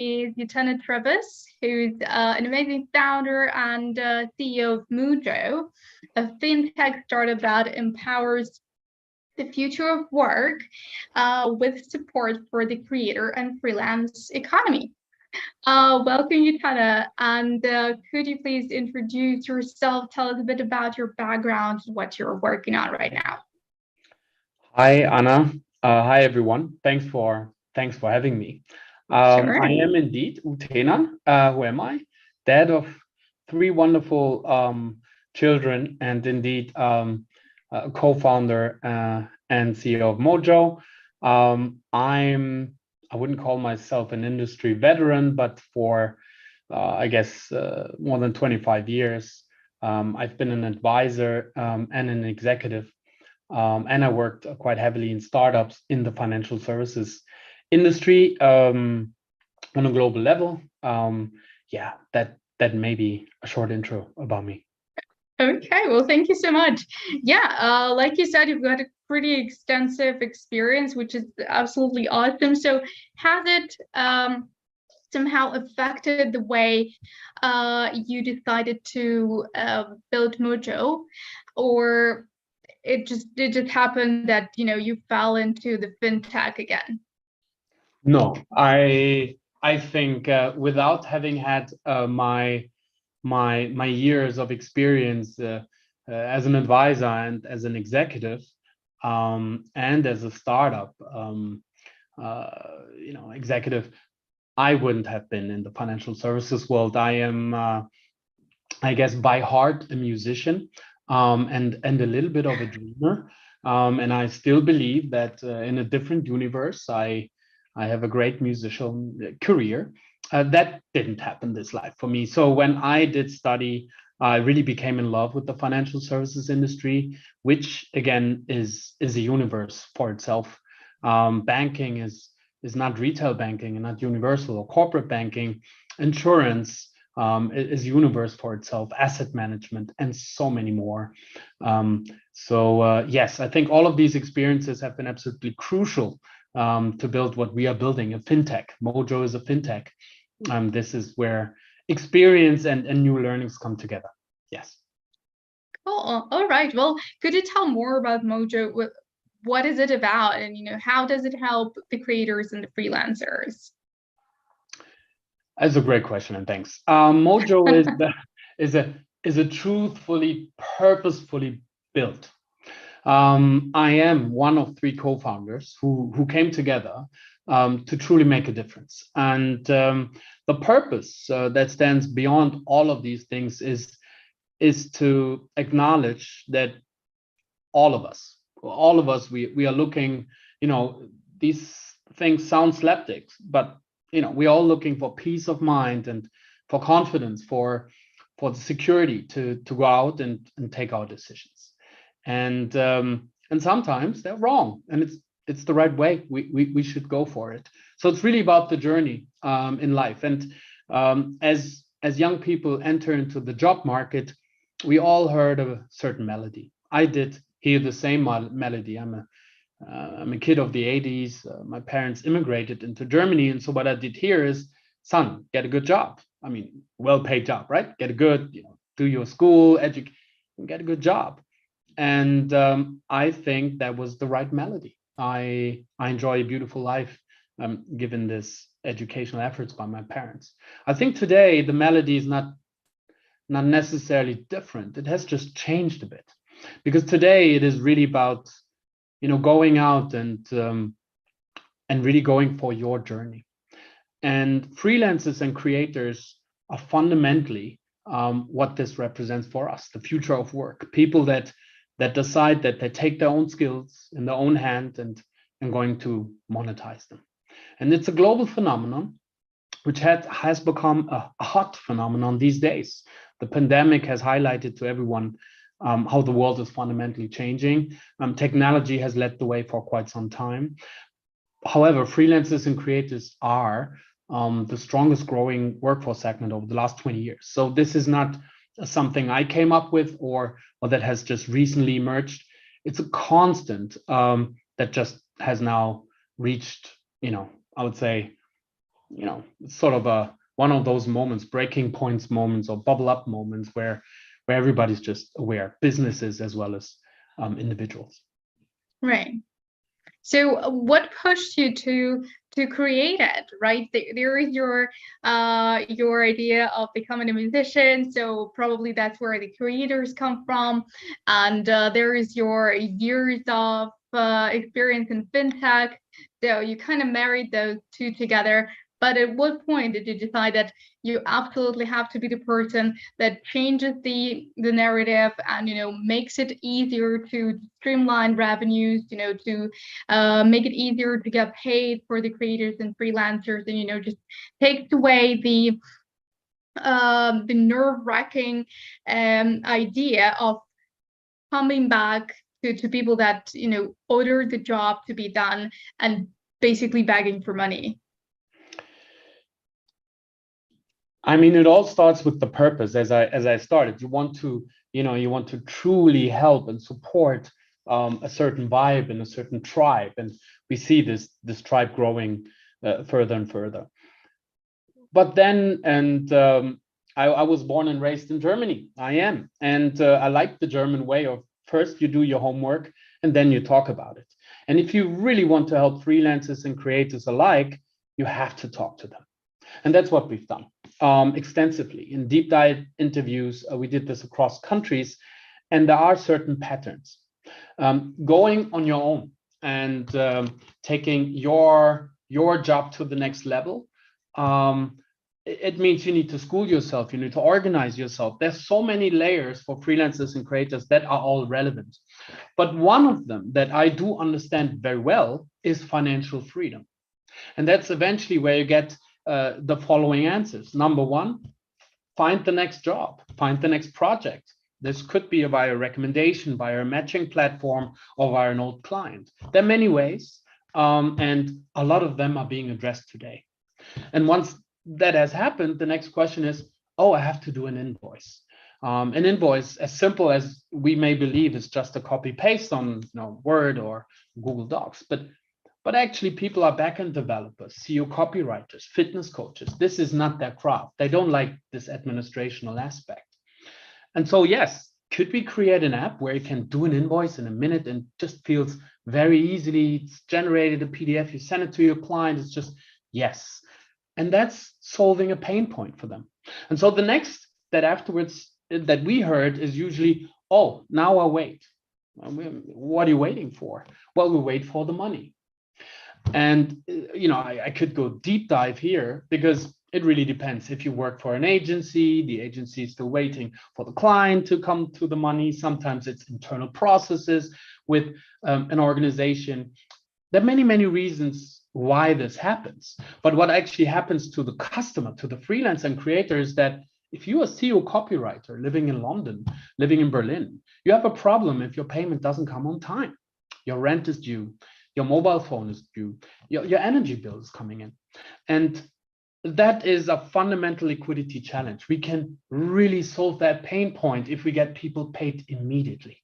is Utena Treves, who's an amazing founder and CEO of Moojo, a fintech startup that empowers the future of work with support for the creator and freelance economy. Welcome, Utena, and could you please introduce yourself, tell us a bit about your background, what you're working on right now? Hi, Anna. Hi, everyone. Thanks for having me. Sure. I am indeed Utena. Who am I? Dad of three wonderful children, and indeed co-founder and CEO of Moojo. I wouldn't call myself an industry veteran, but for I guess more than 25 years, I've been an advisor and an executive. And I worked quite heavily in startups in the financial services industry on a global level. Yeah, that may be a short intro about me. Okay, well, thank you so much. Yeah, like you said, you've got a pretty extensive experience, which is absolutely awesome. So has it somehow affected the way you decided to build Moojo, or it just happened that you fell into the fintech again? No, I think without having had my years of experience as an advisor and as an executive and as a startup executive, I wouldn't have been in the financial services world. I am I guess by heart a musician and a little bit of a dreamer, and I still believe that in a different universe I have a great musical career. That didn't happen this life for me. So when I did study, I really became in love with the financial services industry, which again is a universe for itself. Banking is not retail banking and not universal or corporate banking. Insurance is universe for itself, asset management, and so many more. Yes, I think all of these experiences have been absolutely crucial to build what we are building, a fintech. Moojo is a fintech. This is where experience and new learnings come together. Yes. Cool. All right. Well, could you tell more about Moojo? What is it about, and how does it help the creators and the freelancers? That's a great question, and thanks. Moojo is a truthfully, purposefully built. I am one of three co-founders who came together to truly make a difference. And the purpose that stands beyond all of these things is to acknowledge that all of us, we are looking, these things sound slapdick, but we're all looking for peace of mind and for confidence, for the security to go out and take our decisions. And sometimes they're wrong, and it's the right way. We should go for it. So it's really about the journey in life. And as young people enter into the job market, we all heard of a certain melody. I did hear the same melody. I'm a kid of the 80s. My parents immigrated into Germany, and so what I did hear is, son, get a good job. I mean, well-paid job, right? Get a good, do your school, educate, get a good job. And I think that was the right melody. I enjoy a beautiful life given this educational efforts by my parents. I think today the melody is not necessarily different. It has just changed a bit, because today it is really about going out and really going for your journey. And freelancers and creators are fundamentally what this represents for us, the future of work. People that decide that they take their own skills in their own hand and going to monetize them. And it's a global phenomenon, which has become a hot phenomenon these days. The pandemic has highlighted to everyone how the world is fundamentally changing. Technology has led the way for quite some time. However, freelancers and creators are the strongest growing workforce segment over the last 20 years. So this is not something I came up with or that has just recently emerged. It's a constant that just has now reached, I would say, sort of one of those moments, breaking points moments or bubble up moments where everybody's just aware, businesses as well as individuals. Right. So what pushed you to create it, right? There is your idea of becoming a musician. So probably that's where the creators come from. And there is your years of experience in fintech. So you kind of married those two together. But at what point did you decide that you absolutely have to be the person that changes the narrative and makes it easier to streamline revenues, to make it easier to get paid for the creators and freelancers, and just takes away the nerve-wracking idea of coming back to people that order the job to be done and basically begging for money? I mean, it all starts with the purpose. As I started, you want to truly help and support a certain vibe and a certain tribe, and we see this tribe growing further and further. But then, I was born and raised in Germany. I am, and I like the German way of first you do your homework and then you talk about it. And if you really want to help freelancers and creators alike, you have to talk to them. And that's what we've done extensively in deep dive interviews. We did this across countries, and there are certain patterns. Going on your own and taking your job to the next level, it means you need to school yourself, you need to organize yourself. There's so many layers for freelancers and creators that are all relevant. But one of them that I do understand very well is financial freedom. And that's eventually where you get the following answers. Number one, find the next job, find the next project. This could be via recommendation, via a matching platform, or via an old client. There are many ways, and a lot of them are being addressed today. And once that has happened, the next question is, oh, I have to do an invoice. An invoice, as simple as we may believe, is just a copy paste on Word or Google Docs. But actually, people are backend developers, SEO copywriters, fitness coaches. This is not their craft. They don't like this administrational aspect. And so, yes, could we create an app where you can do an invoice in a minute and just feels very easily? It's generated a PDF, you send it to your client. It's just, yes. And that's solving a pain point for them. And so the next that afterwards that we heard is usually, oh, now I wait. What are you waiting for? Well, we wait for the money. And I could go deep dive here because it really depends. If you work for an agency, the agency is still waiting for the client to come to the money. Sometimes it's internal processes with an organization. There are many, many reasons why this happens. But what actually happens to the customer, to the freelancer and creator, is that if you're a CEO copywriter living in London, living in Berlin, you have a problem if your payment doesn't come on time. Your rent is due. Your mobile phone is due, your energy bill is coming in. And that is a fundamental liquidity challenge. We can really solve that pain point if we get people paid immediately.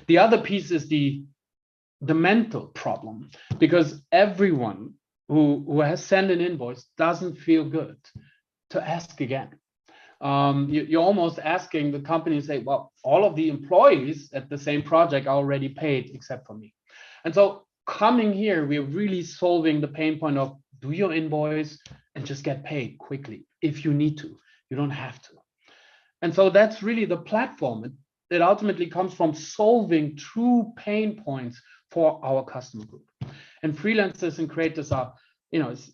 The other piece is the mental problem, because everyone who has sent an invoice doesn't feel good to ask again. You're almost asking the company to say, well, all of the employees at the same project are already paid except for me. And so coming here, we're really solving the pain point of do your invoice and just get paid quickly if you need to. You don't have to. And so that's really the platform. It ultimately comes from solving true pain points for our customer group. And freelancers and creators are, it's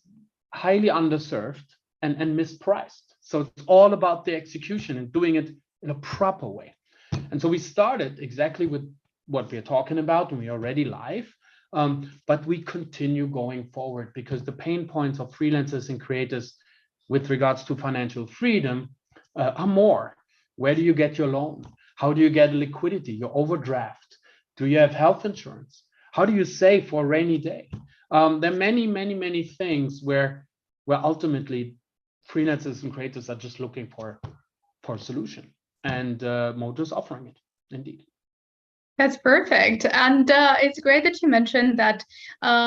highly underserved and mispriced. So it's all about the execution and doing it in a proper way. And so we started exactly with what we're talking about, and we're already live. But we continue going forward because the pain points of freelancers and creators with regards to financial freedom are more. Where do you get your loan? How do you get liquidity, your overdraft? Do you have health insurance? How do you save for a rainy day? There are many, many, many things where ultimately freelancers and creators are just looking for a solution. And Moojo is offering it, indeed. That's perfect, and it's great that you mentioned that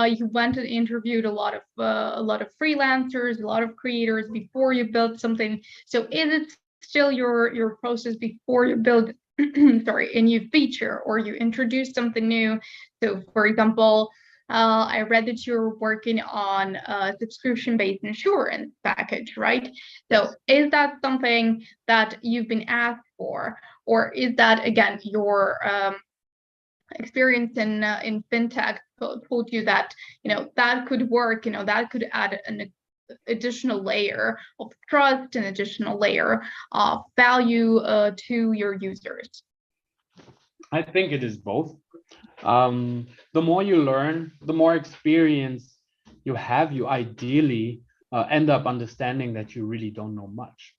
you went and interviewed a lot of freelancers, a lot of creators before you built something. So is it still your process before you build, sorry, a new feature or you introduce something new? So, for example, I read that you're working on a subscription-based insurance package, right? So is that something that you've been asked for, or is that again your experience in fintech told you that that could work, that could add an additional layer of trust, an additional layer of value to your users? I think it is both. The more you learn, the more experience you have, you ideally end up understanding that you really don't know much,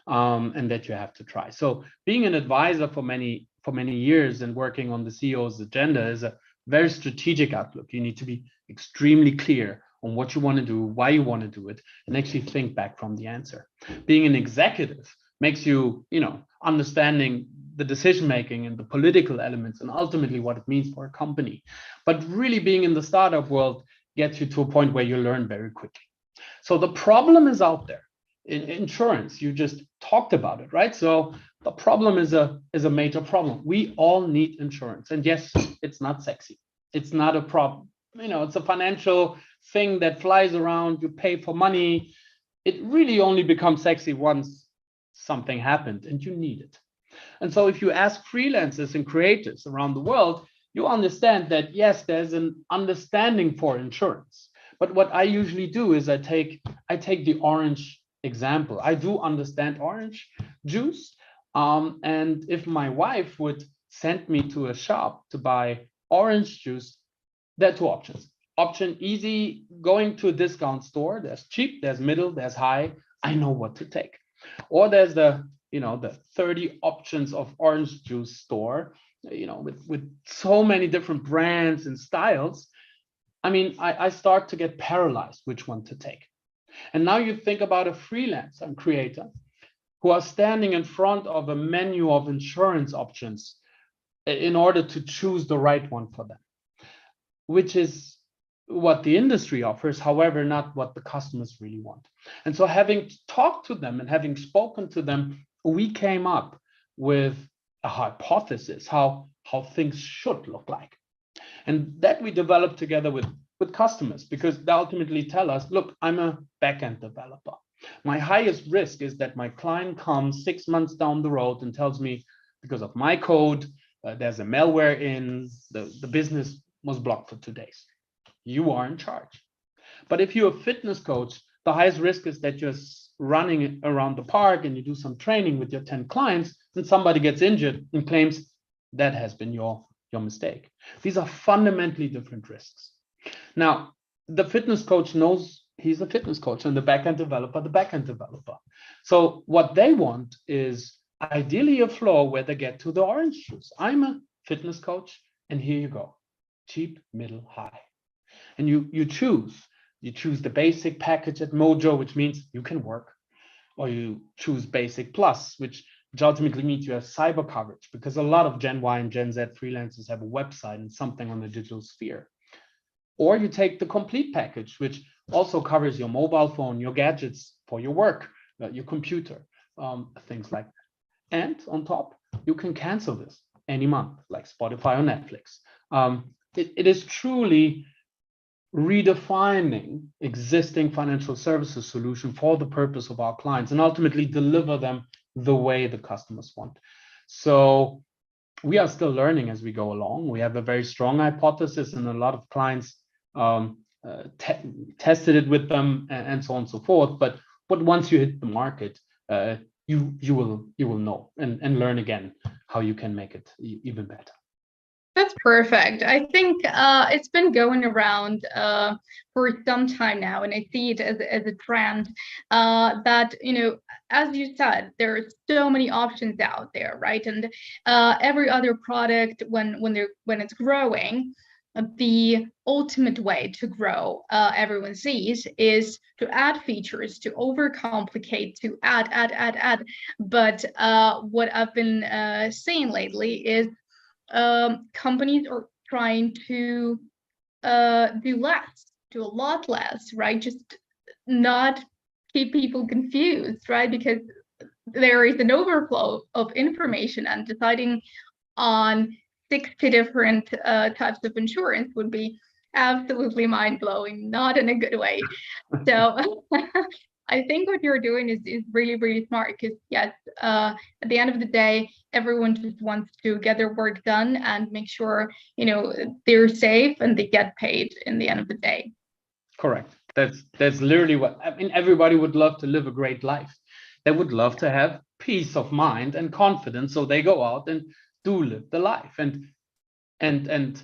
and that you have to try. So being an advisor for many years and working on the CEO's agenda is a very strategic outlook. You need to be extremely clear on what you want to do, why you want to do it, and actually think back from the answer. Being an executive makes you, understanding the decision making and the political elements and ultimately what it means for a company. But really being in the startup world gets you to a point where you learn very quickly. So the problem is out there. In insurance, you just talked about it, right? So the problem is a major problem. We all need insurance. And yes, it's not sexy. It's not a problem. It's a financial thing that flies around. You pay for money. It really only becomes sexy once something happened and you need it. And so if you ask freelancers and creators around the world, you understand that, yes, there's an understanding for insurance. But what I usually do is I take the orange example. I do understand orange juice. And if my wife would send me to a shop to buy orange juice, there are two options. Option easy, going to a discount store. There's cheap, there's middle, there's high. I know what to take. Or there's the 30 options of orange juice store, with so many different brands and styles. I start to get paralyzed which one to take. And now you think about a freelancer and creator who are standing in front of a menu of insurance options in order to choose the right one for them, which is what the industry offers, however, not what the customers really want. And so having talked to them and having spoken to them, we came up with a hypothesis how things should look like. And that we developed together with customers, because they ultimately tell us, look, I'm a backend developer. My highest risk is that my client comes 6 months down the road and tells me, because of my code, there's a malware in, the business was blocked for 2 days. You are in charge. But if you're a fitness coach, the highest risk is that you're running around the park and you do some training with your 10 clients and somebody gets injured and claims that has been your mistake. These are fundamentally different risks. Now, the fitness coach knows he's a fitness coach and the backend developer, the backend developer. So what they want is ideally a flow where they get to the orange juice. I'm a fitness coach and here you go. Cheap, middle, high. And you choose the basic package at Moojo, which means you can work, or you choose basic plus, which ultimately means you have cyber coverage, because a lot of Gen Y and Gen Z freelancers have a website and something on the digital sphere. Or you take the complete package, which also covers your mobile phone, your gadgets for your work, your computer, things like that. And on top, you can cancel this any month, like Spotify or Netflix. It is truly redefining existing financial services solution for the purpose of our clients and ultimately deliver them the way the customers want. So we are still learning as we go along. We have a very strong hypothesis and a lot of clients tested it with them and so on and so forth. But once you hit the market, you will know and learn again how you can make it even better. That's perfect. I think it's been going around for some time now, and I see it as a trend that, as you said, there are so many options out there, right? And every other product, when it's growing, the ultimate way to grow, everyone sees, is to add features, to overcomplicate, to add. But what I've been seeing lately is companies are trying to do a lot less, right? Just not keep people confused, right? Because there is an overflow of information, and deciding on 60 different types of insurance would be absolutely mind-blowing, not in a good way. So I think what you're doing is really, really smart, because yes, at the end of the day, everyone just wants to get their work done and make sure, they're safe and they get paid in the end of the day. Correct. That's literally what I mean. Everybody would love to live a great life. They would love to have peace of mind and confidence, so they go out and do live the life. And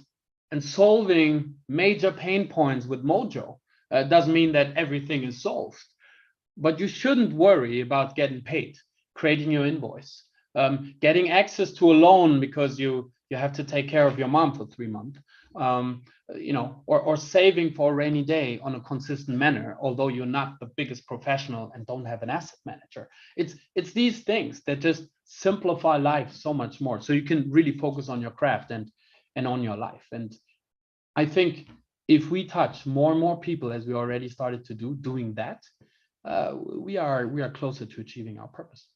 solving major pain points with Moojo doesn't mean that everything is solved. But you shouldn't worry about getting paid, creating your invoice, getting access to a loan because you have to take care of your mom for 3 months, or saving for a rainy day on a consistent manner, although you're not the biggest professional and don't have an asset manager. It's these things that just simplify life so much more, so you can really focus on your craft and on your life. And I think if we touch more and more people, as we already started to doing that, we are closer to achieving our purpose.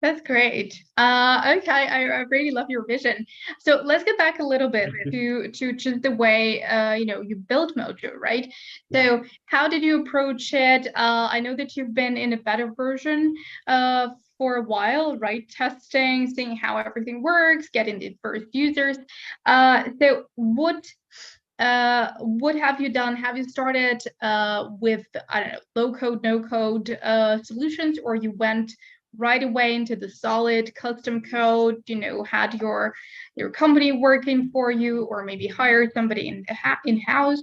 That's great. Okay, I really love your vision. So let's get back a little bit to just the way you built Moojo, right? So how did you approach it? I know that you've been in a beta version for a while, right? Testing, seeing how everything works, getting the first users. So what have you done? Have you started with, I don't know, low code, no code solutions, or you went right away into the solid custom code, had your company working for you, or maybe hired somebody in-house?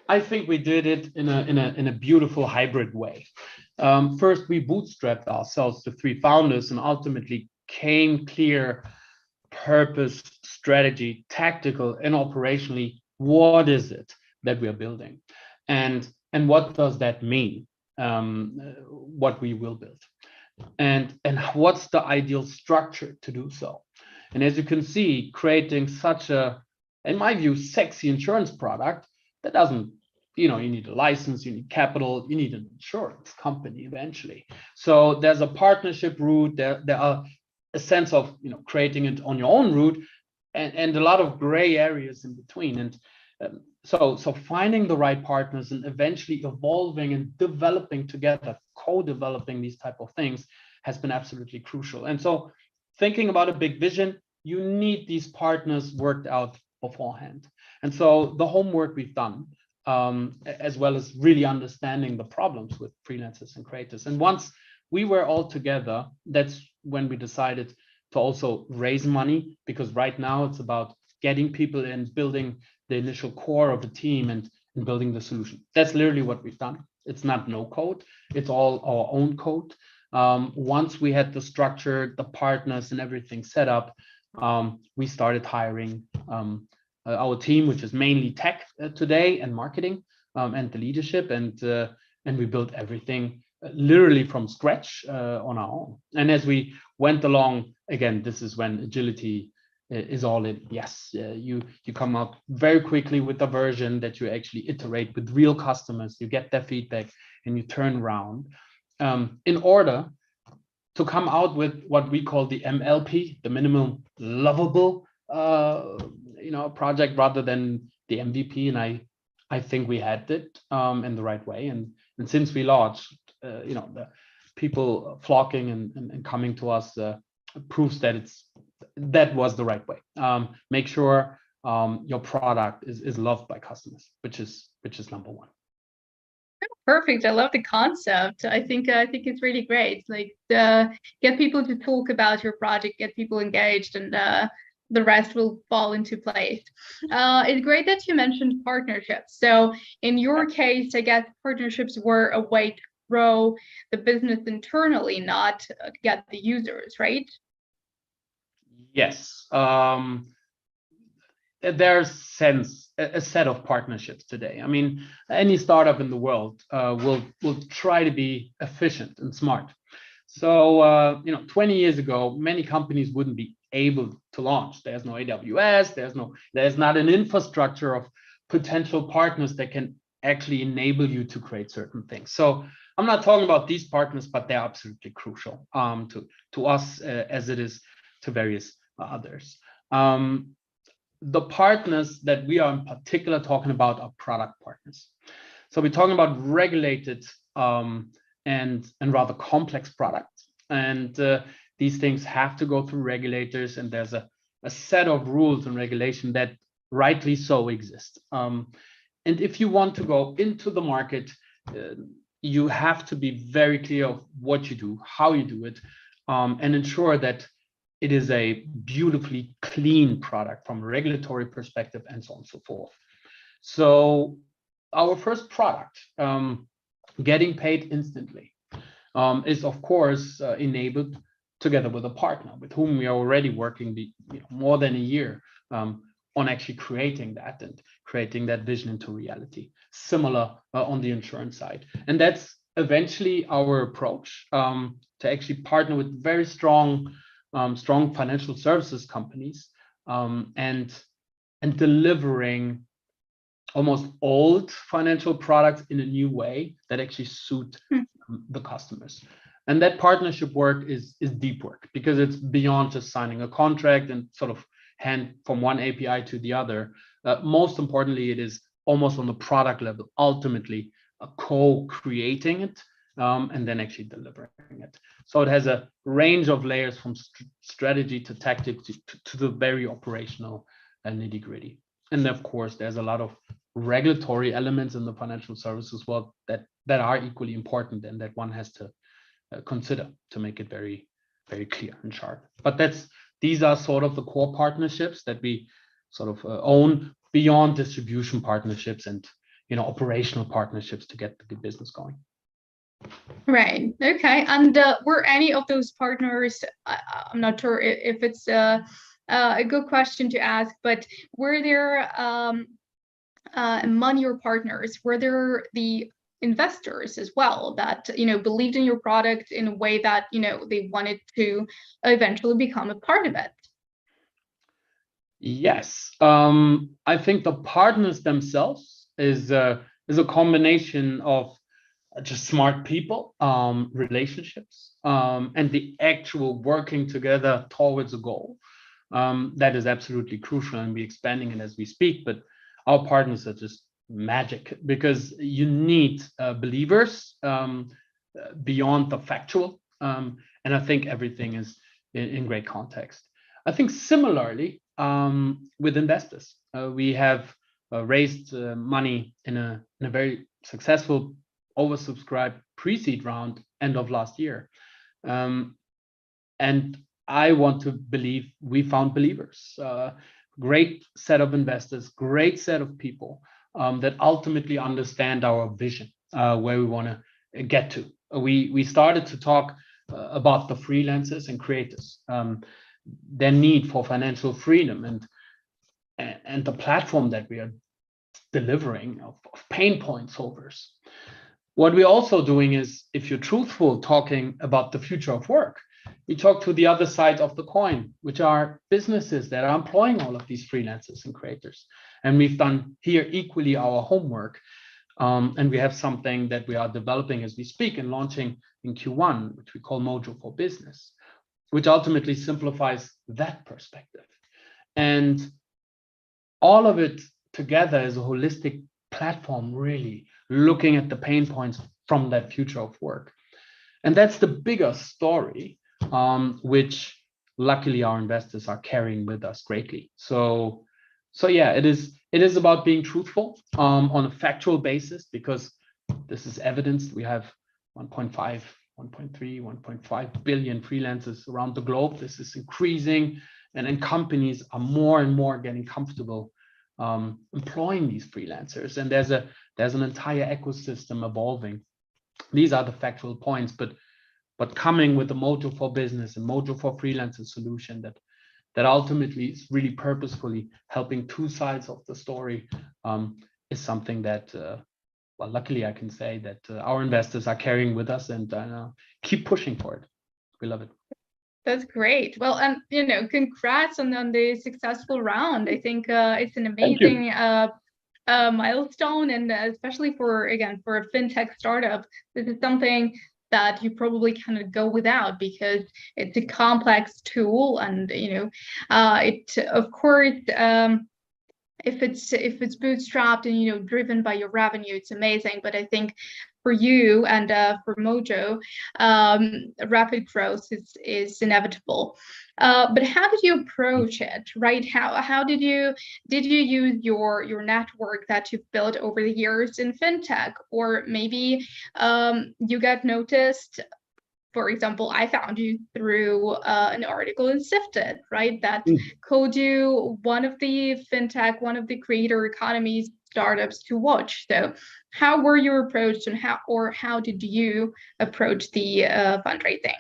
I think we did it in a beautiful hybrid way. First, we bootstrapped ourselves, the 3 founders, and ultimately came clear purpose, strategy, tactical, and operationally, what is it that we are building, and what does that mean? What we will build, and what's the ideal structure to do so. And as you can see, creating such a, in my view, sexy insurance product that doesn't, you need a license, you need capital, you need an insurance company eventually. So there's a partnership route, there are a sense of creating it on your own route, and a lot of gray areas in between. And so finding the right partners and eventually evolving and developing together, co-developing these type of things has been absolutely crucial. And so thinking about a big vision, you need these partners worked out beforehand. And so the homework we've done, as well as really understanding the problems with freelancers and creators. And once we were all together, that's when we decided to also raise money, because right now it's about getting people in, building the initial core of the team, and building the solution. That's literally what we've done. It's not no code, it's all our own code. Once we had the structure, the partners, and everything set up, we started hiring our team, which is mainly tech today, and marketing, and the leadership, and we built everything literally from scratch on our own. And as we went along, again, this is when agility is all in. Yes, you come out very quickly with a version that you actually iterate with real customers, you get their feedback, and you turn around in order to come out with what we call the MLP, the minimum lovable project, rather than the MVP. And I think we had it in the right way. And since we launched, the people flocking and coming to us proves that that was the right way. Make sure your product is loved by customers, which is number one. Perfect. I love the concept. I think it's really great. Like, get people to talk about your project, get people engaged, and the rest will fall into place. It's great that you mentioned partnerships. So in your case, I guess partnerships were a way to grow the business internally, not get the users, right? Yes. There's a set of partnerships today. I mean, any startup in the world will try to be efficient and smart. So 20 years ago, many companies wouldn't be able to launch. There's no AWS, there's not an infrastructure of potential partners that can actually enable you to create certain things. So I'm not talking about these partners, but they're absolutely crucial to us as it is to various others. The partners that we are in particular talking about are product partners. So we're talking about regulated and rather complex products. And these things have to go through regulators, and there's a set of rules and regulation that rightly so exist. And if you want to go into the market, you have to be very clear of what you do, how you do it, and ensure that it is a beautifully clean product from a regulatory perspective and so on and so forth. So our first product, getting paid instantly, is of course enabled together with a partner with whom we are already working more than a year on actually creating that and creating that vision into reality. Similar on the insurance side. And that's eventually our approach, to actually partner with very strong financial services companies and delivering almost old financial products in a new way that actually suit the customers. And that partnership work is deep work, because it's beyond just signing a contract and sort of hand from one API to the other. Most importantly, it is almost on the product level, ultimately co-creating it and then actually delivering it. So it has a range of layers from strategy to tactics to the very operational and nitty-gritty. And of course, there's a lot of regulatory elements in the financial services world that are equally important and that one has to consider to make it very, very clear and sharp. But these are sort of the core partnerships that we sort of own, beyond distribution partnerships and operational partnerships to get the business going. Right. Okay. And were any of those partners? I'm not sure if it's a good question to ask, but were there among your partners, were there the investors as well that believed in your product in a way that they wanted to eventually become a part of it? Yes, I think the partners themselves is a combination of just smart people, relationships, and the actual working together towards a goal. That is absolutely crucial, and we're expanding it as we speak. But our partners are just magic, because you need believers beyond the factual, and I think everything is in great context. I think similarly with investors, we have raised money in a very successful oversubscribed pre-seed round end of last year, and I want to believe we found believers, great set of investors, great set of people that ultimately understand our vision, where we want to get to. We started to talk about the freelancers and creators, their need for financial freedom, and the platform that we are delivering of pain point solvers. What we're also doing is, if you're truthful, talking about the future of work, we talk to the other side of the coin, which are businesses that are employing all of these freelancers and creators. And we've done here equally our homework. And we have something that we are developing as we speak and launching in Q1, which we call Moojo for Business, which ultimately simplifies that perspective. And all of it together is a holistic platform, really looking at the pain points from that future of work. And that's the bigger story, which luckily our investors are carrying with us greatly. So yeah, it is about being truthful on a factual basis, because this is evidenced. We have 1.5, 1.3, 1.5 billion freelancers around the globe. This is increasing, and then companies are more and more getting comfortable employing these freelancers, and there's an entire ecosystem evolving. These are the factual points, but coming with the Moojo for Business and Moojo for Freelancer solution that ultimately is really purposefully helping two sides of the story, is something that well, luckily I can say that our investors are carrying with us and keep pushing for it. We love it. That's great. Well, and congrats on the successful round. I think it's an amazing milestone, and especially for a fintech startup, this is something that you probably cannot go without because it's a complex tool, and it of course. If it's bootstrapped and driven by your revenue, it's amazing. But I think for you and for Moojo, rapid growth is inevitable. But how did you approach it, right? How did you use your network that you've built over the years in fintech, or maybe you got noticed? For example, I found you through an article in Sifted, right? That called you one of the creator economy startups to watch. So how were you approached, and how did you approach the fundraising?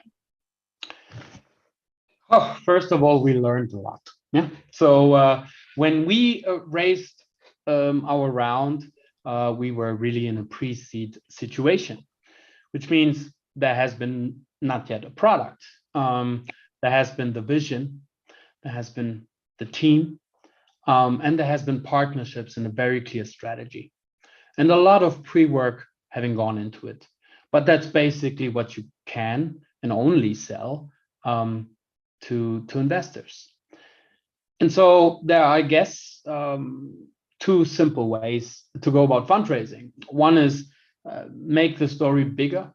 Oh, first of all, we learned a lot. Yeah. So when we raised our round, we were really in a pre-seed situation, which means there has been not yet a product. There has been the vision, there has been the team, and there has been partnerships and a very clear strategy, and a lot of pre-work having gone into it. But that's basically what you can and only sell to investors. And so there are, I guess, two simple ways to go about fundraising. One is make the story bigger,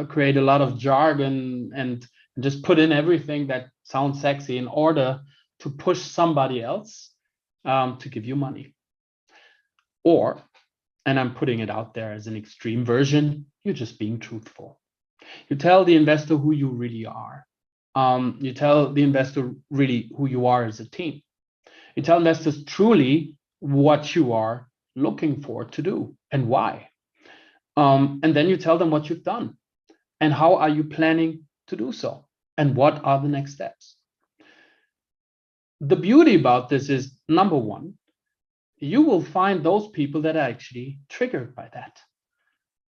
create a lot of jargon, and just put in everything that sounds sexy in order to push somebody else to give you money. Or, and I'm putting it out there as an extreme version, you're just being truthful. You tell the investor who you really are. You tell the investor really who you are as a team. You tell investors truly what you are looking for to do and why. And then you tell them what you've done and how are you planning to do so and what are the next steps. The beauty about this is, number one, you will find those people that are actually triggered by that.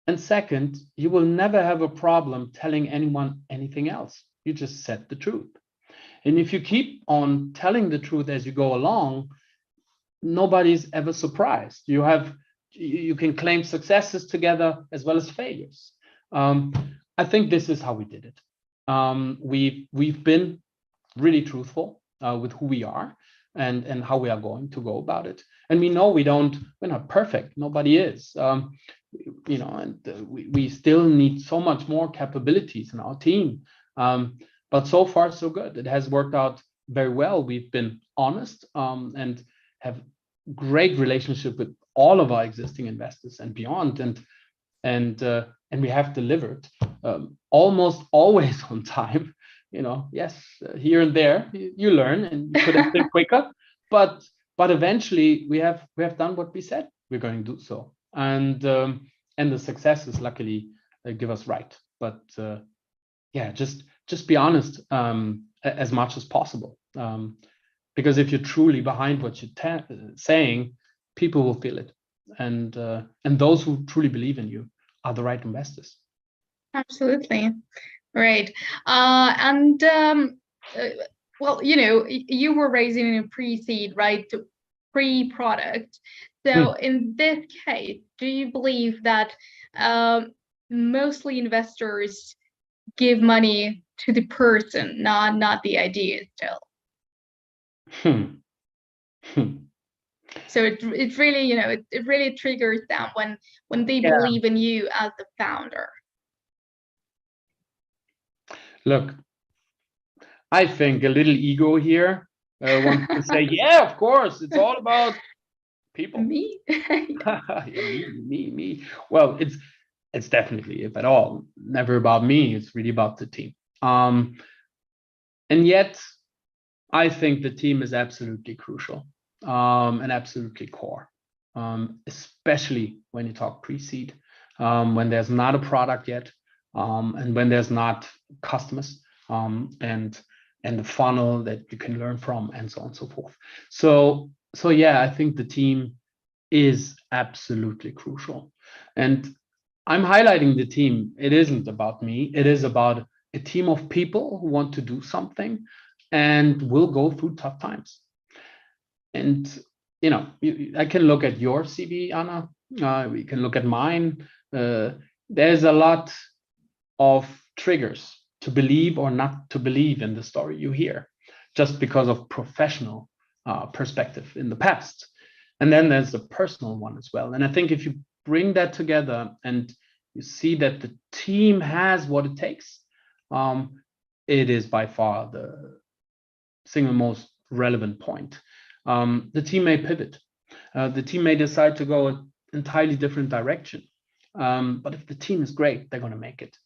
And second, you will never have a problem telling anyone anything else. You just said the truth. And if you keep on telling the truth as you go along, nobody's ever surprised. You can claim successes together as well as failures. I think this is how we did it. We've been really truthful with who we are and how we are going to go about it. And we know we're not perfect. Nobody is. We still need so much more capabilities in our team. But so far, so good. It has worked out very well. We've been honest and have great relationship with all of our existing investors and beyond. And we have delivered almost always on time. Yes, here and there you learn and you could have been quicker, but eventually we have done what we said we're going to do so, and the successes luckily give us right. But just be honest as much as possible, because if you're truly behind what you're saying, people will feel it, and those who truly believe in you are the right investors. Absolutely. Right. Well, you were raising in a pre-seed, right? Pre-product. So in this case, do you believe that mostly investors give money to the person, not the idea still? So it really, it really triggers them when they believe in you as the founder. Look, I think a little ego here wants to say, yeah, of course, it's all about people. Me? me. Well, it's definitely, if at all, never about me. It's really about the team. And yet, I think the team is absolutely crucial and absolutely core, especially when you talk pre-seed, when there's not a product yet. And when there's not customers and the funnel that you can learn from, and so on and so forth. So yeah, I think the team is absolutely crucial. And I'm highlighting the team. It isn't about me. It is about a team of people who want to do something and will go through tough times. And I can look at your CV, Anna. We can look at mine. There's a lot of triggers to believe or not to believe in the story you hear, just because of professional perspective in the past. And then there's the personal one as well. And I think if you bring that together and you see that the team has what it takes, it is by far the single most relevant point. The team may pivot. The team may decide to go an entirely different direction. But if the team is great, they're going to make it.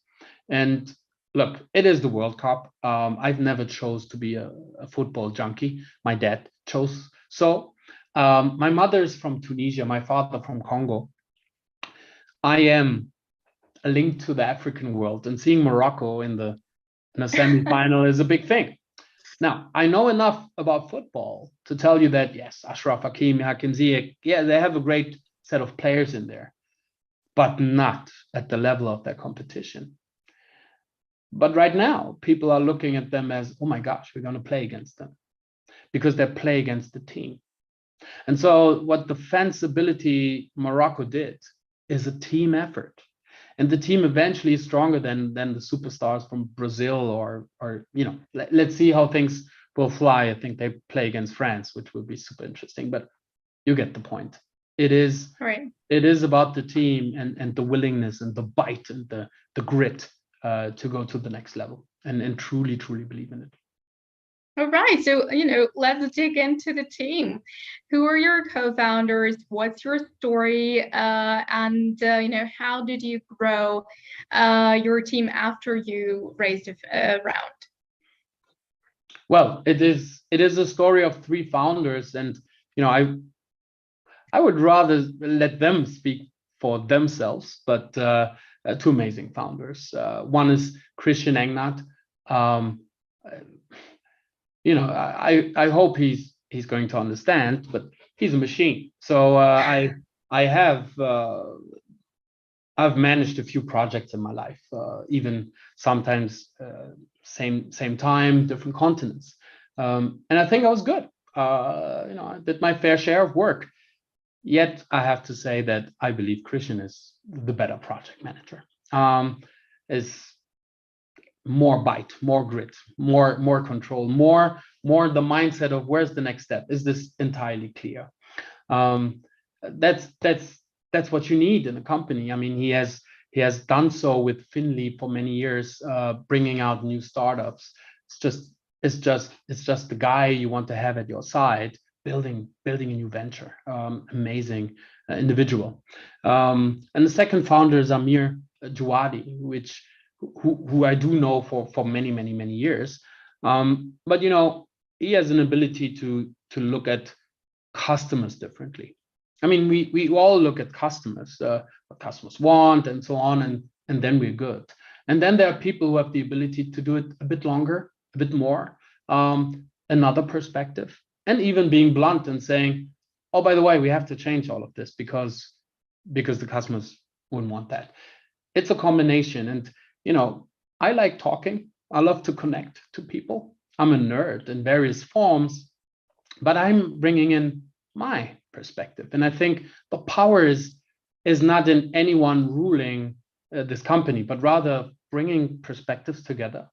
And look, it is the World Cup. I've never chose to be a football junkie. My dad chose. So my mother is from Tunisia, my father from Congo. I am a link to the African world, and seeing Morocco in a semi-final is a big thing. Now, I know enough about football to tell you that, yes, Ashraf Hakimi, Hakim Ziyech, yeah, they have a great set of players in there, but not at the level of their competition. But right now, people are looking at them as, oh my gosh, we're going to play against them because they play against the team. And so what Defensibility Morocco did is a team effort. And the team eventually is stronger than the superstars from Brazil or let's see how things will fly. I think they play against France, which will be super interesting, but you get the point. It is right. It is about the team and the willingness and the bite and the grit to go to the next level and truly believe in it. All right, so let's dig into the team. Who are your co-founders? What's your story? And how did you grow your team after you raised a round? Well, it is a story of three founders, and I would rather let them speak for themselves. But two amazing founders. One is Christian Engnat. I hope he's going to understand, but he's a machine. So I've managed a few projects in my life, even sometimes same time, different continents, and I think I was good. I did my fair share of work. Yet I have to say that I believe Christian is the better project manager. Is more bite, more grit, more control, more the mindset of where's the next step? Is this entirely clear? That's what you need in a company. I mean, he has done so with Finley for many years, bringing out new startups. It's just the guy you want to have at your side, building a new venture. Amazing individual. And the second founder is Amir Jawadi, who I do know for many years. But he has an ability to look at customers differently. I mean, we all look at customers, what customers want and so on, and then we're good. And then there are people who have the ability to do it a bit longer, a bit more, another perspective, and even being blunt and saying, oh, by the way, we have to change all of this because the customers wouldn't want that. It's a combination. And I like talking. I love to connect to people. I'm a nerd in various forms, but I'm bringing in my perspective. And I think the power is not in anyone ruling this company, but rather bringing perspectives together,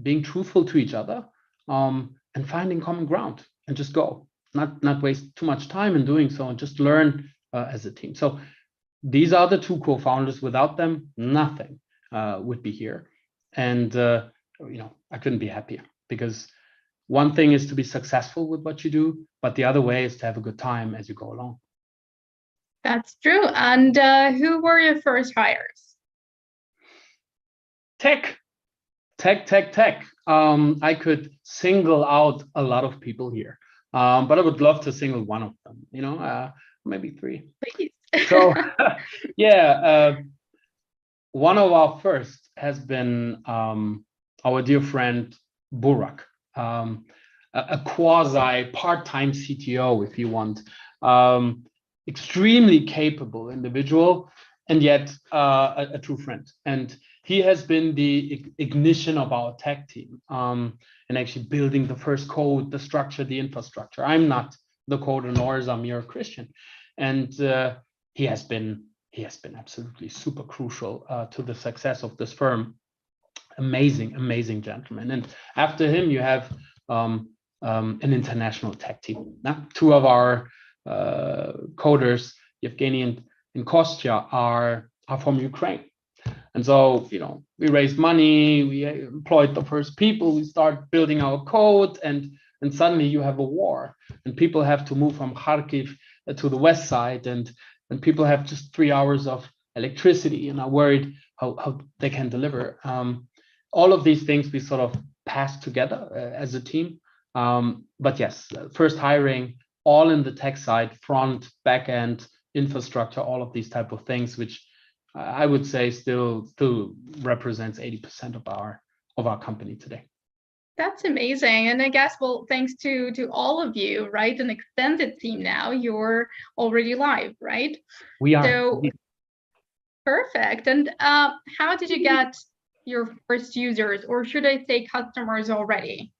being truthful to each other, and finding common ground and just go, not waste too much time in doing so and just learn as a team. So these are the two co-founders. Without them, nothing would be here. And I couldn't be happier, because one thing is to be successful with what you do, but the other way is to have a good time as you go along. That's true. And who were your first hires? Tech. I could single out a lot of people here, but I would love to single one of them, maybe three. Please. So yeah, one of our first has been our dear friend Burak, a quasi part-time CTO, if you want, extremely capable individual. and yet a true friend. And he has been the ignition of our tech team, and actually building the first code, the structure, the infrastructure. I'm not the coder, nor is Amir Christian, and he has been absolutely super crucial to the success of this firm. Amazing gentleman. And after him, you have an international tech team. Now, two of our coders, Evgeny and Kostya, are from Ukraine. And so, we raised money, we employed the first people, we start building our code, and suddenly you have a war, and people have to move from Kharkiv to the west side, and people have just 3 hours of electricity and are worried how they can deliver. All of these things we sort of passed together as a team. But yes, first hiring, all in the tech side, front, back end, infrastructure, all of these type of things, which I would say still represents 80% of our company today. That's amazing. And I guess, well, thanks to all of you, right? An extended team now, you're already live, right? We are. So perfect. And how did you get your first users, or should I say customers already?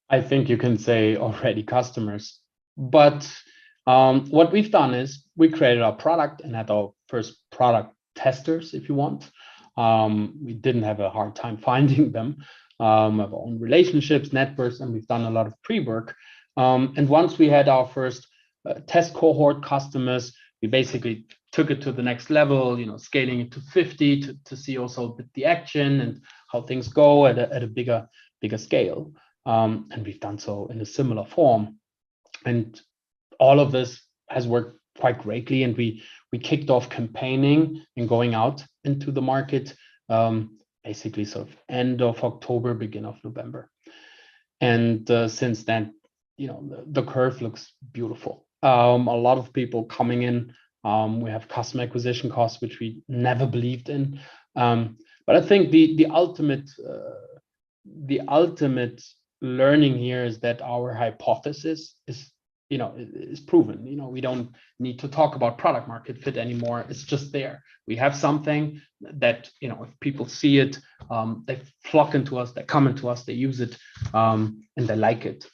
I think you can say already customers. But what we've done is we created our product and had our first product testers, if you want. We didn't have a hard time finding them. We have our own relationships, networks, and we've done a lot of pre-work. And once we had our first test cohort customers, we basically took it to the next level, scaling it to 50 to see also the action and how things go at a bigger scale. And we've done so in a similar form. And all of this has worked quite greatly. And we kicked off campaigning and going out into the market, basically sort of end of October, beginning of November. And since then, the curve looks beautiful. A lot of people coming in. We have customer acquisition costs, which we never believed in. But I think the ultimate learning here is that our hypothesis is proven. We don't need to talk about product market fit anymore. It's just there. We have something that, if people see it, they flock into us, they come into us, they use it, and they like it.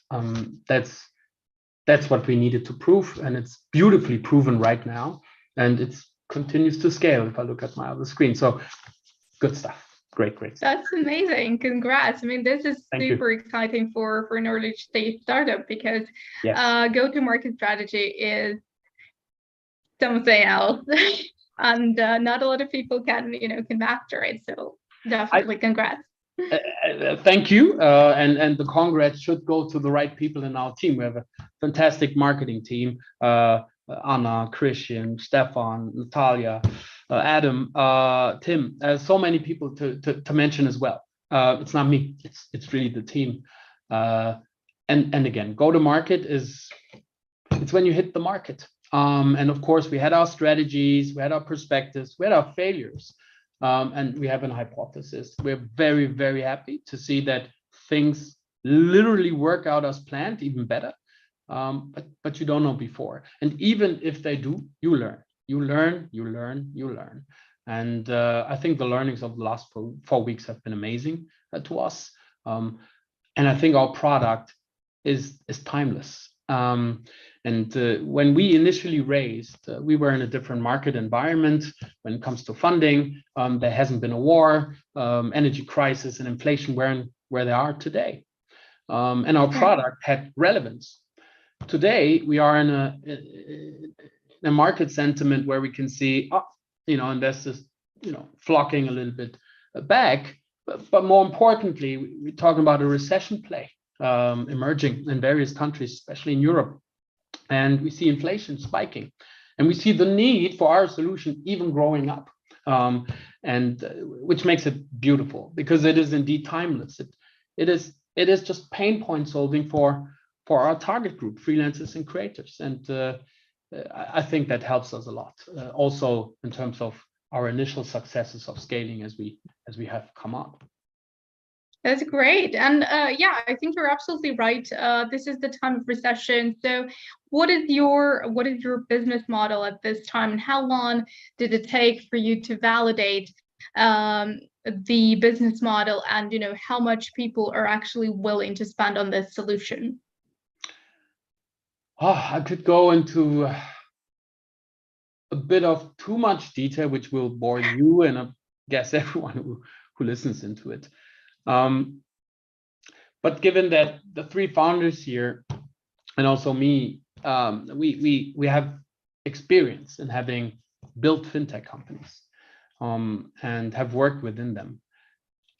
That's what we needed to prove, and it's beautifully proven right now, and it continues to scale if I look at my other screen. So good stuff. Great stuff. That's amazing. Congrats. I mean, this is super exciting for an early stage startup, because go-to-market strategy is something else, and not a lot of people can master it. So definitely congrats. Thank you. And the congrats should go to the right people in our team. We have a fantastic marketing team. Anna, Christian, Stefan, Natalia, Adam, Tim, so many people to mention as well. It's not me, it's really the team. And again, go to market it's when you hit the market. And of course, we had our strategies, we had our perspectives, we had our failures, and we have an hypothesis. We're very, very happy to see that things literally work out as planned, even better. But you don't know before. And even if they do, you learn. And I think the learnings of the last 4 weeks have been amazing to us. And I think our product is timeless. And when we initially raised, we were in a different market environment when it comes to funding. There hasn't been a war, energy crisis, and inflation where they are today. And our product had relevance. Today, we are in a market sentiment where we can see, investors, flocking a little bit back. But more importantly, we're talking about a recession play emerging in various countries, especially in Europe. And we see inflation spiking. And we see the need for our solution even growing up, and which makes it beautiful, because it is indeed timeless. It is just pain point solving for our target group, freelancers and creators. And I think that helps us a lot, also in terms of our initial successes of scaling as we have come up. That's great. And yeah, I think you're absolutely right. This is the time of recession. So what is your business model at this time, and how long did it take for you to validate the business model, and how much people are actually willing to spend on this solution? I could go into a bit of too much detail, which will bore you and I guess everyone who listens into it. But given that the three founders here and also me, we have experience in having built fintech companies and have worked within them.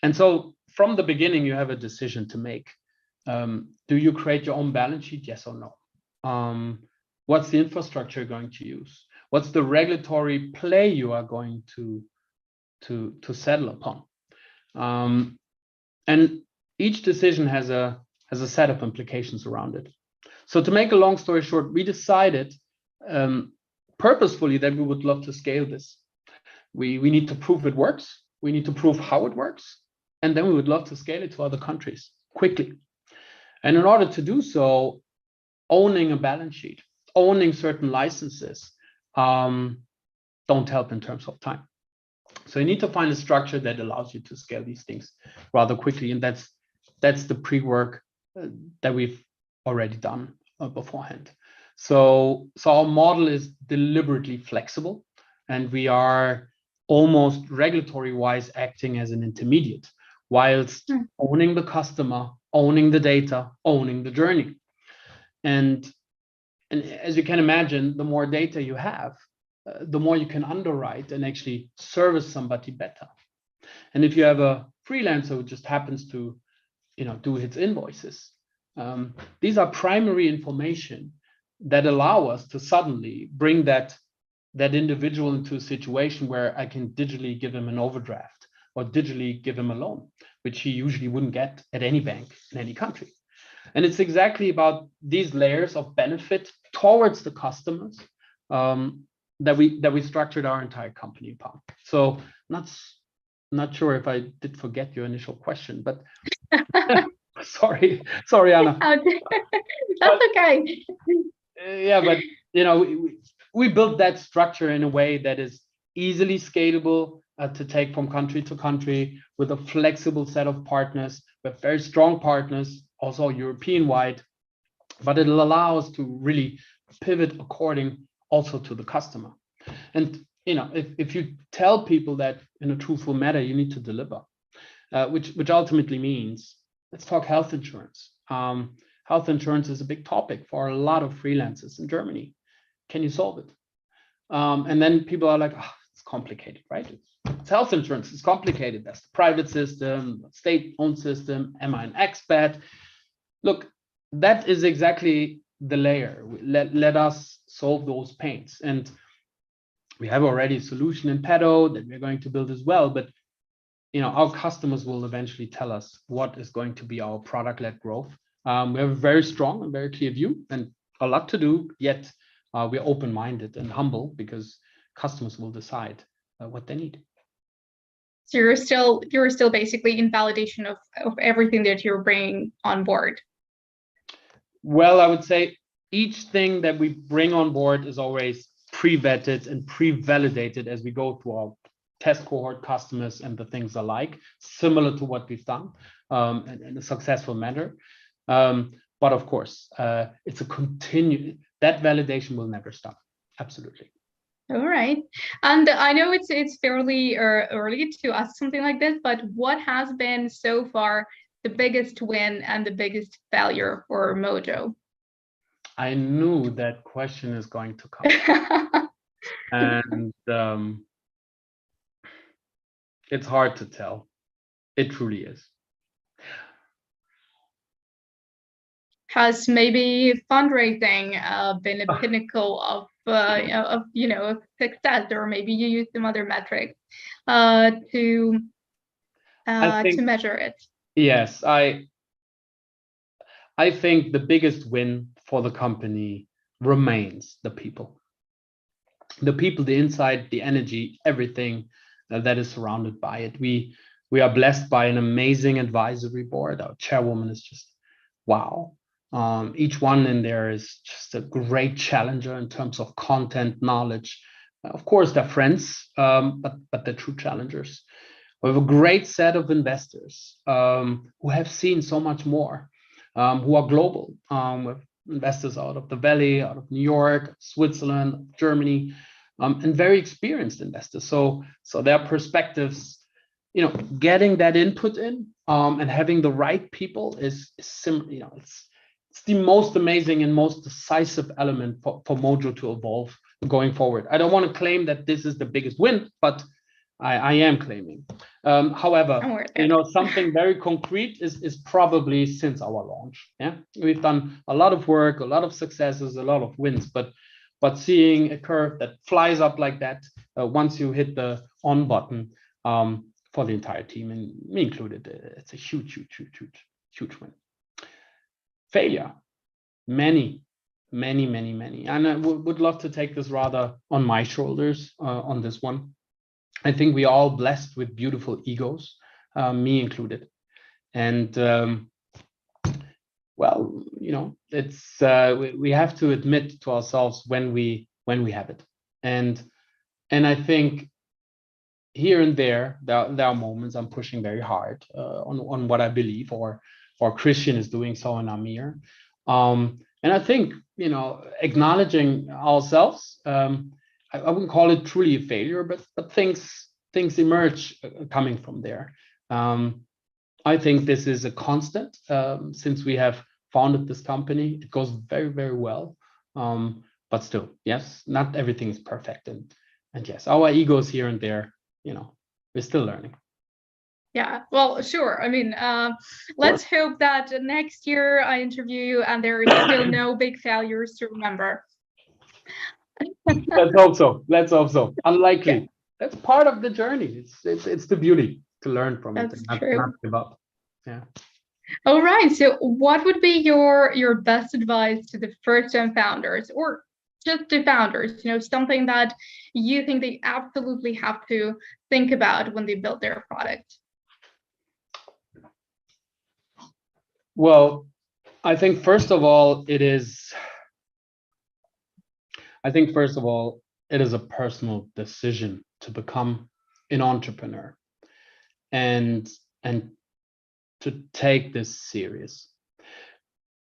And so from the beginning, you have a decision to make. Do you create your own balance sheet? Yes or no? What's the infrastructure you're going to use? What's the regulatory play you are going to settle upon? And each decision has a set of implications around it. So to make a long story short, we decided purposefully that we would love to scale this. We need to prove it works. We need to prove how it works. And then we would love to scale it to other countries quickly. And in order to do so, owning a balance sheet, owning certain licenses don't help in terms of time. So you need to find a structure that allows you to scale these things rather quickly. And that's the pre-work that we've already done beforehand. So our model is deliberately flexible, and we are almost regulatory-wise acting as an intermediate, whilst owning the customer, owning the data, owning the journey. And as you can imagine, the more data you have, the more you can underwrite and actually service somebody better. And if you have a freelancer who just happens to, do his invoices, these are primary information that allow us to suddenly bring that individual into a situation where I can digitally give him an overdraft or digitally give him a loan, which he usually wouldn't get at any bank in any country. And it's exactly about these layers of benefit towards the customers that we structured our entire company upon. So not sure if I did forget your initial question, but sorry, Anna. That's okay. Yeah, but we built that structure in a way that is easily scalable to take from country to country with a flexible set of partners, with very strong partners, also European-wide, but it'll allow us to really pivot according also to the customer. And if you tell people that in a truthful manner, you need to deliver, which ultimately means, let's talk health insurance. Health insurance is a big topic for a lot of freelancers in Germany. Can you solve it? And then people are like, oh, it's complicated, right? It's health insurance. It's complicated. That's the private system, state-owned system. Am I an expat? Look, that is exactly the layer. Let us solve those pains. And we have already a solution in petto that we're going to build as well. But our customers will eventually tell us what is going to be our product-led growth. We have a very strong and very clear view and a lot to do, yet we're open-minded and humble because customers will decide what they need. So you're still basically in validation of everything that you're bringing on board. Well, I would say each thing that we bring on board is always pre-vetted and pre-validated as we go through our test cohort customers and the things alike, similar to what we've done in a successful manner. But of course, it's a that validation will never stop. Absolutely. All right. And I know it's fairly early to ask something like this, but what has been so far the biggest win and the biggest failure for Moojo? I knew that question is going to come. And it's hard to tell. It truly is. Has maybe fundraising been a pinnacle of success, or maybe you use some other metrics to measure it? Yes, I think the biggest win for the company remains the people. The people, the insight, the energy, everything that is surrounded by it. We We are blessed by an amazing advisory board. Our chairwoman is just wow. Each one in there is just a great challenger in terms of content, knowledge. Of course, they're friends, but they're true challengers. We have a great set of investors who have seen so much more, who are global. With investors out of the Valley, out of New York, Switzerland, Germany, and very experienced investors. So their perspectives, getting that input in and having the right people is it's the most amazing and most decisive element for Moojo to evolve going forward. I don't want to claim that this is the biggest win, but I am claiming. However, something very concrete is probably since our launch. Yeah, we've done a lot of work, a lot of successes, a lot of wins, but seeing a curve that flies up like that once you hit the on button for the entire team, and me included, it's a huge win. Failure, many, and I would love to take this rather on my shoulders on this one. I think we are all blessed with beautiful egos, me included. And it's we have to admit to ourselves when we have it. And I think here and there are moments I'm pushing very hard on what I believe, or Christian is doing so in Amir. And I think acknowledging ourselves. I wouldn't call it truly a failure, but things emerge coming from there. I think this is a constant since we have founded this company. It goes very, very well, but still, yes, not everything is perfect, and yes, our egos here and there, we're still learning. Yeah, well, sure. I mean, let's hope that next year I interview you and there is still no big failures to remember. Let's hope so. Unlikely. Yeah. That's part of the journey. It's the beauty to learn from it and not give up. Yeah. All right. So what would be your best advice to the first-time founders, or just the founders, something that you think they absolutely have to think about when they build their product? Well, I think first of all, it is a personal decision to become an entrepreneur and to take this serious.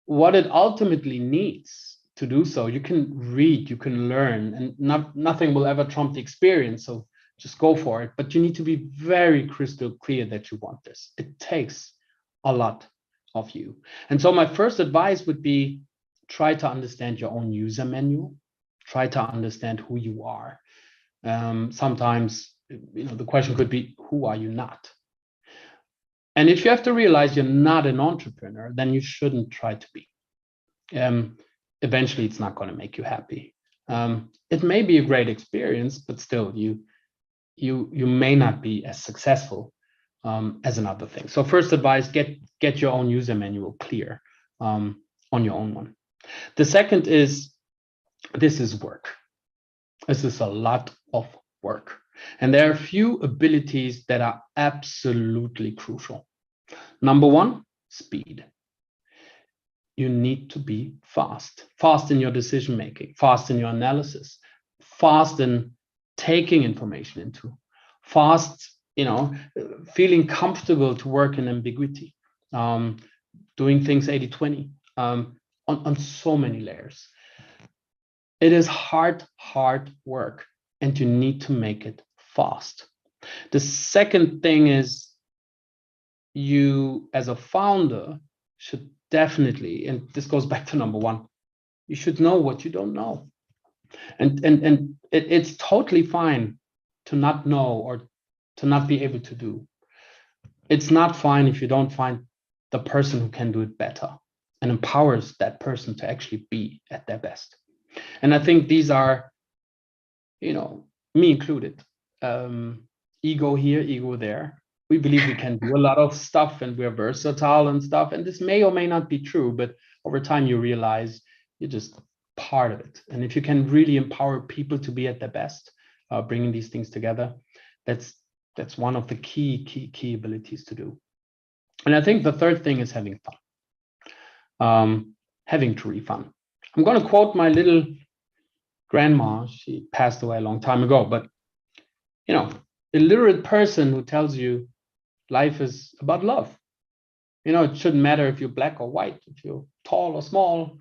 What it ultimately needs to do so, you can read, you can learn, and nothing will ever trump the experience. So just go for it. But you need to be very crystal clear that you want this. It takes a lot of you. And so my first advice would be, try to understand your own user manual. Try to understand who you are. Sometimes, the question could be, who are you not? And if you have to realize you're not an entrepreneur, then you shouldn't try to be. Eventually, it's not going to make you happy. It may be a great experience, but still, you may not be as successful as another thing. So first advice, get your own user manual clear on your own one. The second is, this is work. This is a lot of work. And there are a few abilities that are absolutely crucial. Number one, speed. You need to be fast in your decision making, fast in your analysis, fast in taking information into, fast, feeling comfortable to work in ambiguity, doing things 80-20 on so many layers. It is hard work, and you need to make it fast. The second thing is, you as a founder should definitely, and this goes back to number one, you should know what you don't know. And it's totally fine to not know or to not be able to do. It's not fine if you don't find the person who can do it better and empowers that person to actually be at their best. And I think these are, me included, ego here, ego there. We believe we can do a lot of stuff and we're versatile and stuff. And this may or may not be true, but over time you realize you're just part of it. And if you can really empower people to be at their best, bringing these things together, that's That's one of the key abilities to do. And I think the third thing is having fun, having truly fun. I'm going to quote my little grandma. She passed away a long time ago, but you know, a literate person who tells you life is about love. You know, it shouldn't matter if you're black or white, if you're tall or small,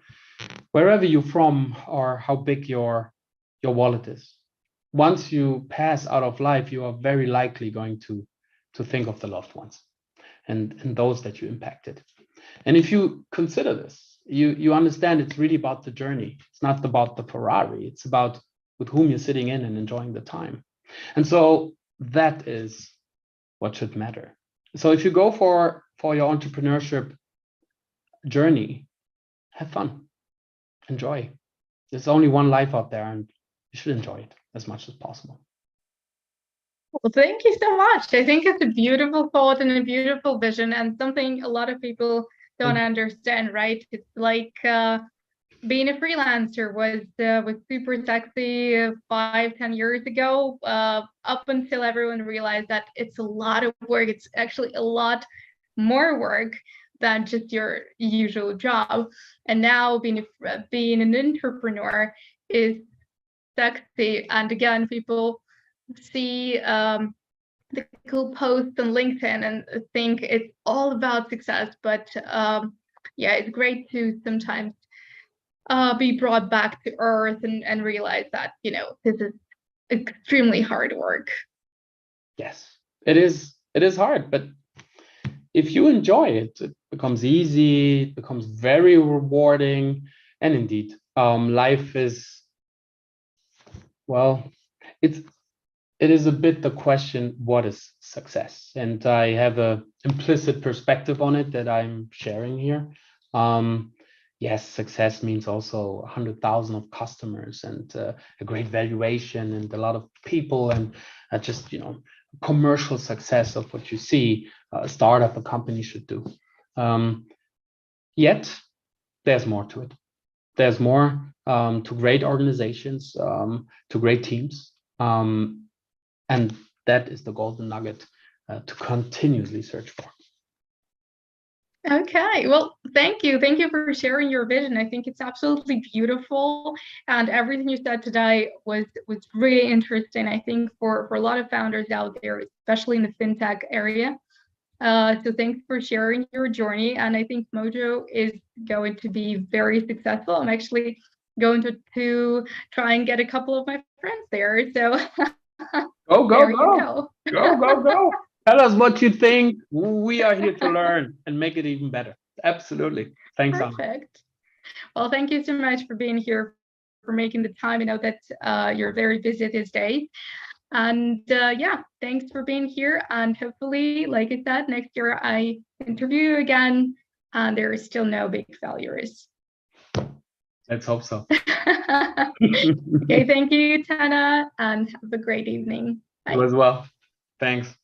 wherever you're from or how big your wallet is. Once you pass out of life, you are very likely going to think of the loved ones and those that you impacted. And if you consider this, you understand it's really about the journey. It's not about the Ferrari. It's about with whom you're sitting in and enjoying the time. And so that is what should matter. So if you go for your entrepreneurship journey, have fun, enjoy. There's only one life out there, and you should enjoy it as much as possible. Well, thank you so much. I think it's a beautiful thought and a beautiful vision, and something a lot of people don't understand, right? It's like being a freelancer was super sexy 5-10 years ago, up until everyone realized that it's a lot of work. It's actually a lot more work than just your usual job. And now being an entrepreneur is sexy. And again, people see the cool posts on LinkedIn and think it's all about success. But yeah, it's great to sometimes be brought back to earth and realize that, you know, this is extremely hard work. Yes, it is. It is hard, but if you enjoy it, it becomes easy, it becomes very rewarding. And indeed, life is, well, it is a bit the question, what is success? And I have a implicit perspective on it that I'm sharing here. Yes, success means also 100,000 of customers and a great valuation and a lot of people and just, you know, commercial success of what you see a startup, a company should do. Yet there's more to it. There's more to great organizations, to great teams. And that is the golden nugget to continuously search for. Okay, well, thank you. Thank you for sharing your vision. I think it's absolutely beautiful. And everything you said today was really interesting, I think, for a lot of founders out there, especially in the fintech area. So thanks for sharing your journey. And I think Moojo is going to be very successful. I'm actually going to try and get a couple of my friends there. So Go. Tell us what you think. We are here to learn and make it even better. Absolutely. Thanks, Anna. Perfect. Well, thank you so much for being here, for making the time. I know that you're very busy these days. And yeah, thanks for being here. And hopefully, like I said, next year I interview you again and there is still no big failures. Let's hope so. Okay, thank you, Utena, and have a great evening. Bye. You as well. Thanks.